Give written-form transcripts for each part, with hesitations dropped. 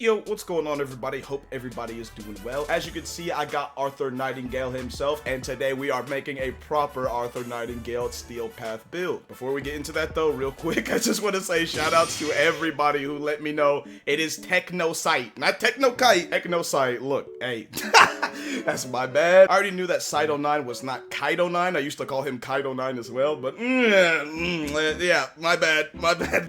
Yo, what's going on everybody? Hope everybody is doing well. As you can see, I got Arthur Nightingale himself, and today we are making a proper Arthur Nightingale Steel Path build. Before we get into that though, real quick, I just want to say shout outs to everybody who let me know it is Technosite, not Technokite. Technosite, look, hey, that's my bad. I already knew that Site09 was not Kite09. I used to call him Kite09 as well, but yeah, my bad.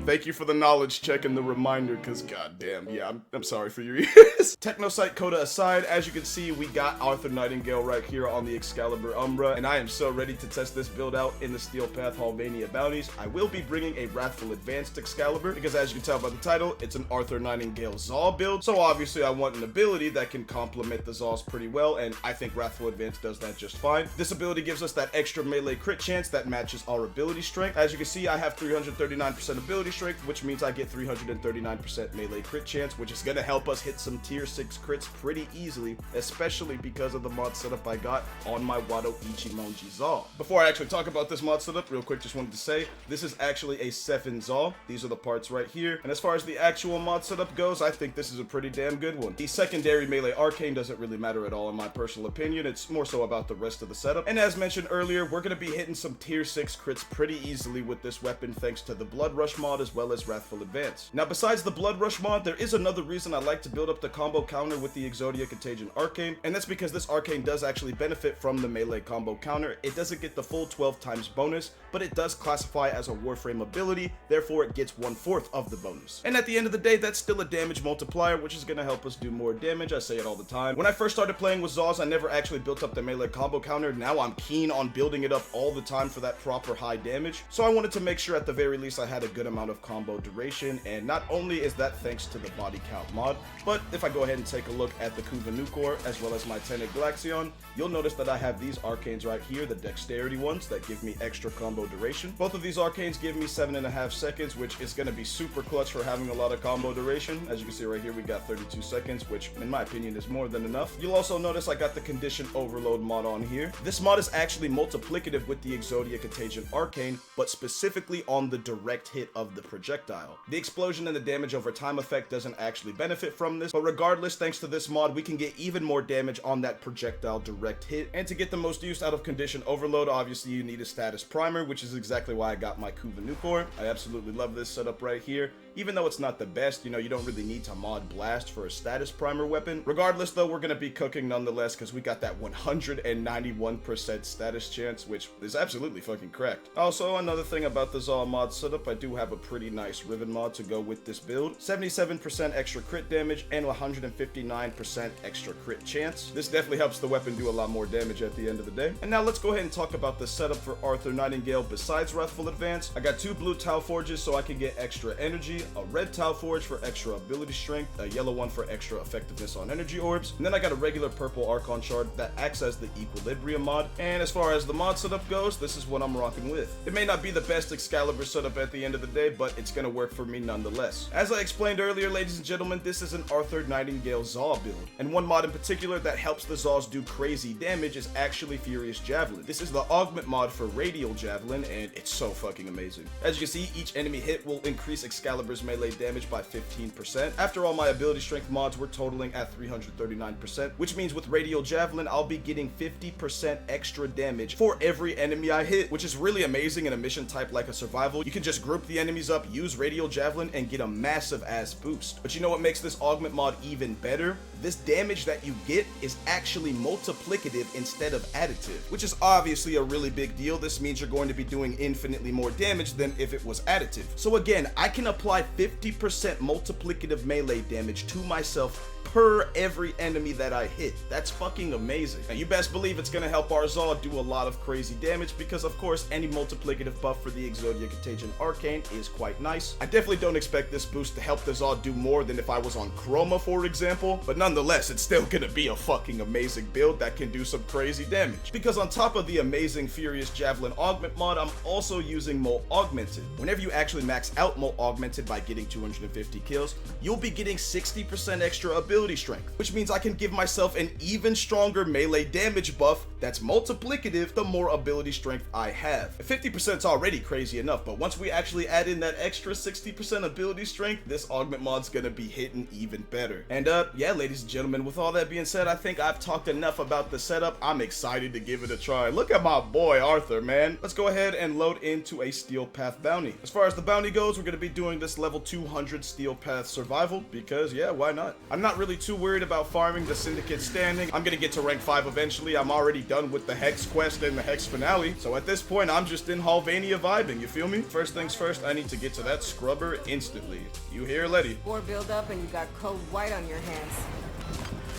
Thank you for the knowledge check and the reminder, because goddamn, yeah, I'm sorry for your ears. Technosite coda aside, as you can see, we got Arthur Nightingale right here on the Excalibur Umbra, and I am so ready to test this build out in the Steel Path Hallmania bounties. I will be bringing a Wrathful Advanced Excalibur, because as you can tell by the title, it's an Arthur Nightingale Zaw build, so obviously I want an ability that can complement the Zaws pretty well, and I think Wrathful Advanced does that just fine. This ability gives us that extra melee crit chance that matches our ability strength. As you can see, I have 339% ability strength, which means I get 339% melee crit chance, which is gonna help us hit some tier 6 crits pretty easily, especially because of the mod setup I got on my Wado Ichimonji Zaw. Before I actually talk about this mod setup, real quick, just wanted to say, this is actually a Sephin Zaw. These are the parts right here, and as far as the actual mod setup goes, I think this is a pretty damn good one. The secondary melee arcane doesn't really matter at all in my personal opinion, it's more so about the rest of the setup, and as mentioned earlier, we're gonna be hitting some tier 6 crits pretty easily with this weapon thanks to the Blood Rush mod as well as Wrathful Advance. Now besides the Blood Rush mod, there is another reason I like to build up the combo counter with the Exodia Contagion Arcane, and that's because this arcane does actually benefit from the melee combo counter. It doesn't get the full 12 times bonus, but it does classify as a Warframe ability, therefore it gets 1/4 of the bonus. And at the end of the day, that's still a damage multiplier, which is gonna help us do more damage. I say it all the time. When I first started playing with Zaws, I never actually built up the melee combo counter. Now I'm keen on building it up all the time for that proper high damage, so I wanted to make sure at the very least I had a good amount of combo duration, and not only is that thanks to the body count mod, but if I go ahead and take a look at the Kuvanukor as well as my Tenet Glaxion, you'll notice that I have these arcanes right here, the dexterity ones that give me extra combo duration. Both of these arcanes give me 7.5 seconds, which is going to be super clutch for having a lot of combo duration. As you can see right here, we got 32 seconds, which in my opinion is more than enough. You'll also notice I got the Condition Overload mod on here. This mod is actually multiplicative with the Exodia Contagion Arcane, but specifically on the direct hit of the projectile. The explosion and the damage over time effect doesn't actually benefit from this, but regardless, thanks to this mod, we can get even more damage on that projectile direct hit. And to get the most use out of Condition Overload, obviously you need a status primer, which is exactly why I got my Kuvanukor. I absolutely love this setup right here. Even though it's not the best, you know, you don't really need to mod blast for a status primer weapon. Regardless though, we're gonna be cooking nonetheless, because we got that 191% status chance, which is absolutely fucking correct. Also, another thing about the Zaw mod setup, I do have a pretty nice Riven mod to go with this build. 77% extra crit damage and 159% extra crit chance. This definitely helps the weapon do a lot more damage at the end of the day. And now let's go ahead and talk about the setup for Arthur Nightingale besides Wrathful Advance. I got 2 blue Tau Forges so I can get extra energy, a red Tau Forge for extra ability strength, a yellow one for extra effectiveness on energy orbs, and then I got a regular purple Archon Shard that acts as the Equilibrium mod. And as far as the mod setup goes, this is what I'm rocking with. It may not be the best Excalibur setup at the end of the day, but it's gonna work for me nonetheless. As I explained earlier, ladies and gentlemen, this is an Arthur Nightingale Zaw build, and one mod in particular that helps the Zaws do crazy damage is actually Furious Javelin. This is the augment mod for Radial Javelin, and it's so fucking amazing. As you can see, each enemy hit will increase Excalibur's melee damage by 15%. After all my ability strength mods, we're totaling at 339%, which means with Radial Javelin, I'll be getting 50% extra damage for every enemy I hit, which is really amazing in a mission type like a survival. You can just group the enemies up, use Radial Javelin, and get a massive ass boost. But you know what makes this augment mod even better? This damage that you get is actually multiplicative instead of additive, which is obviously a really big deal. This means you're going to be doing infinitely more damage than if it was additive. So again, I can apply 50% multiplicative melee damage to myself per every enemy that I hit. That's fucking amazing. Now you best believe it's gonna help our Zaw do a lot of crazy damage, because of course any multiplicative buff for the Exodia Contagion Arcane is quite nice. I definitely don't expect this boost to help the Zaw do more than if I was on Chroma, for example, but nonetheless it's still gonna be a fucking amazing build that can do some crazy damage. Because on top of the amazing Furious Javelin augment mod, I'm also using Molt Augmented. Whenever you actually max out Molt Augmented by getting 250 kills, you'll be getting 60% extra ability ability strength, which means I can give myself an even stronger melee damage buff that's multiplicative the more ability strength I have. 50% is already crazy enough, but once we actually add in that extra 60% ability strength, this augment mod's gonna be hitting even better. And yeah, ladies and gentlemen, with all that being said, I think I've talked enough about the setup. I'm excited to give it a try. Look at my boy Arthur, man. Let's go ahead and load into a Steel Path bounty. As far as the bounty goes, we're gonna be doing this level 200 Steel Path survival because yeah, why not? I'm not really too worried about farming the Syndicate standing. I'm gonna get to rank 5 eventually. I'm already done with the Hex quest and the Hex finale, so at this point I'm just in Halvania vibing, you feel me? First things first, I need to get to that scrubber instantly. You hear, Letty? 4 build up and you got code white on your hands.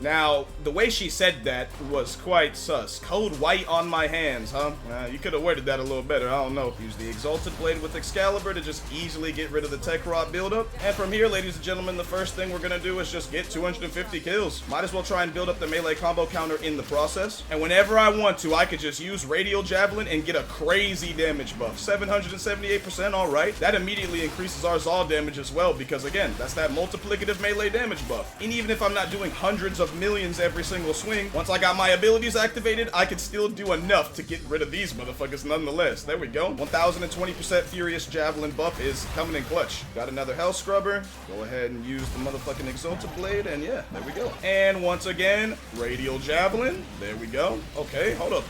Now, the way she said that was quite sus. Code white on my hands, huh? You could have worded that a little better, I don't know. Use the Exalted Blade with Excalibur to just easily get rid of the Tech Rod buildup. And from here, ladies and gentlemen, the first thing we're gonna do is just get 250 kills. Might as well try and build up the melee combo counter in the process. And whenever I want to, I could just use Radial Javelin and get a crazy damage buff. 778%, alright. That immediately increases our Zal damage as well, because again, that's that multiplicative melee damage buff. And even if I'm not doing hundreds of millions every single swing, once I got my abilities activated, I could still do enough to get rid of these motherfuckers nonetheless. There we go. 1020% Furious Javelin buff is coming in clutch. Got another Hell Scrubber. Go ahead and use the motherfucking Exalted Blade, and yeah, there we go. And once again, Radial Javelin. There we go. Okay, hold up.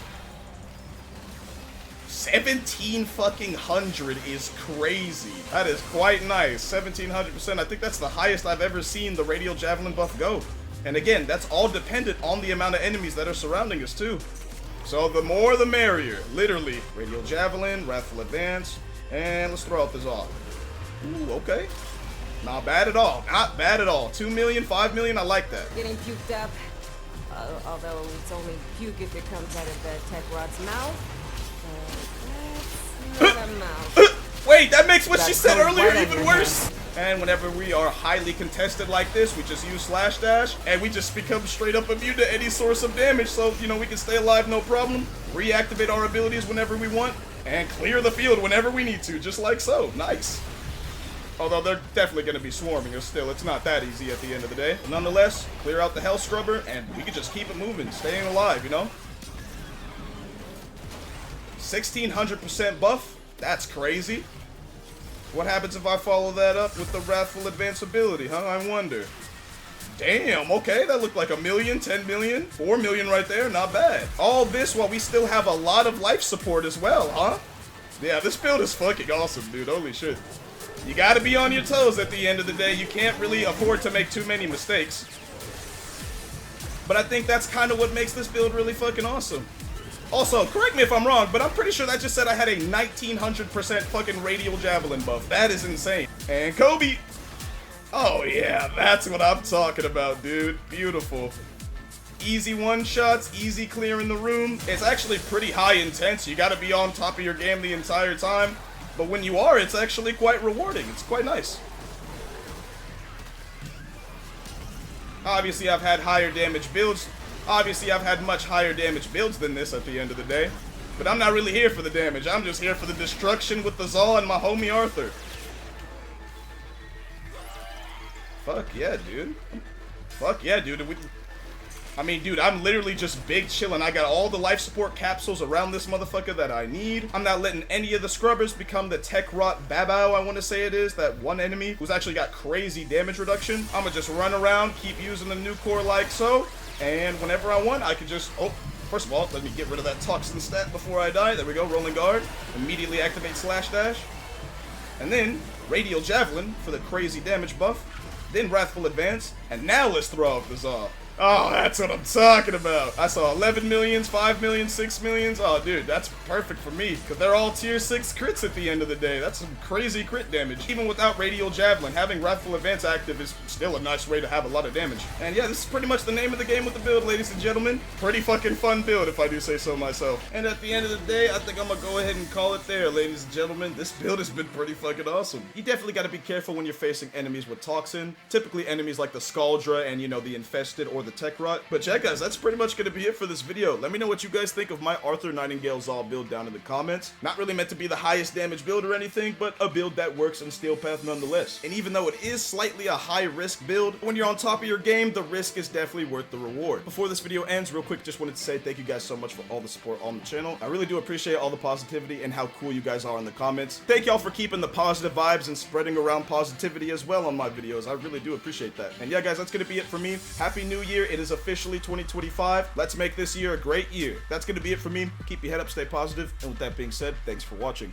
1700 is crazy. That is quite nice. 1700%. I think that's the highest I've ever seen the Radial Javelin buff go. And again, that's all dependent on the amount of enemies that are surrounding us too. So the more the merrier, literally. Radial Javelin, Wrathful Advance, and let's throw out the Zal. Ooh, okay. Not bad at all, not bad at all. 2 million, 5 million, I like that. Getting puked up, although it's only puke if it comes out of the Tech Rod's mouth. That's not a mouth. Wait, that makes what she said earlier even worse. And whenever we are highly contested like this, we just use slash dash, and we just become straight up immune to any source of damage, so, you know, we can stay alive no problem, reactivate our abilities whenever we want, and clear the field whenever we need to, just like so. Nice. Although they're definitely going to be swarming us still, it's not that easy at the end of the day. But nonetheless, clear out the Hell Scrubber, and we can just keep it moving, staying alive, you know? 1600% buff? That's crazy. What happens if I follow that up with the Wrathful Advance ability, huh? I wonder. Damn, okay, that looked like 1 million, 10 million, 4 million right there, not bad. All this while we still have a lot of life support as well, huh? Yeah, this build is fucking awesome, dude, holy shit. You gotta be on your toes at the end of the day. You can't really afford to make too many mistakes. But I think that's kind of what makes this build really fucking awesome. Also, correct me if I'm wrong, but I'm pretty sure that just said I had a 1900% fucking Radial Javelin buff. That is insane. And Kobe. Oh yeah, that's what I'm talking about, dude. Beautiful. Easy one-shots, easy clearing the room. It's actually pretty high intense. You gotta be on top of your game the entire time. But when you are, it's actually quite rewarding. It's quite nice. Obviously, I've had higher damage builds. Obviously, I've had much higher damage builds than this at the end of the day. But I'm not really here for the damage. I'm just here for the destruction with the Zal and my homie Arthur. Fuck yeah, dude. Fuck yeah, dude. I mean, dude, I'm literally just big chilling. I got all the life support capsules around this motherfucker that I need. I'm not letting any of the scrubbers become the Tech Rot Babao, I want to say it is, that one enemy who's actually got crazy damage reduction. I'm gonna just run around, keep using the new core like so. And whenever I want, I can just, oh, first of all, let me get rid of that toxin stat before I die. There we go, rolling guard. Immediately activate slash dash. And then Radial Javelin for the crazy damage buff. Then Wrathful Advance. And now let's throw out the Zal. Oh, that's what I'm talking about. I saw 11 millions, 5 millions, 6 millions. Oh, dude, that's perfect for me. Because they're all tier 6 crits at the end of the day. That's some crazy crit damage. Even without Radial Javelin, having Wrathful Advance active is still a nice way to have a lot of damage. And yeah, this is pretty much the name of the game with the build, ladies and gentlemen. Pretty fucking fun build, if I do say so myself. And at the end of the day, I think I'm going to go ahead and call it there, ladies and gentlemen. This build has been pretty fucking awesome. You definitely got to be careful when you're facing enemies with Toxin. Typically enemies like the Scaldra and, you know, the Infested or the the tech rot. But yeah, guys, that's pretty much gonna be it for this video. Let me know what you guys think of my Arthur Nightingale Zal build down in the comments. Not really meant to be the highest damage build or anything, but a build that works in Steel Path nonetheless. And even though it is slightly a high risk build, when you're on top of your game, the risk is definitely worth the reward. Before this video ends, real quick, just wanted to say thank you guys so much for all the support on the channel. I really do appreciate all the positivity and how cool you guys are in the comments. Thank y'all for keeping the positive vibes and spreading around positivity as well on my videos. I really do appreciate that. And yeah, guys, that's gonna be it for me. Happy New Year. It is officially 2025. Let's make this year a great year. That's gonna be it for me. Keep your head up, stay positive, and with that being said, thanks for watching.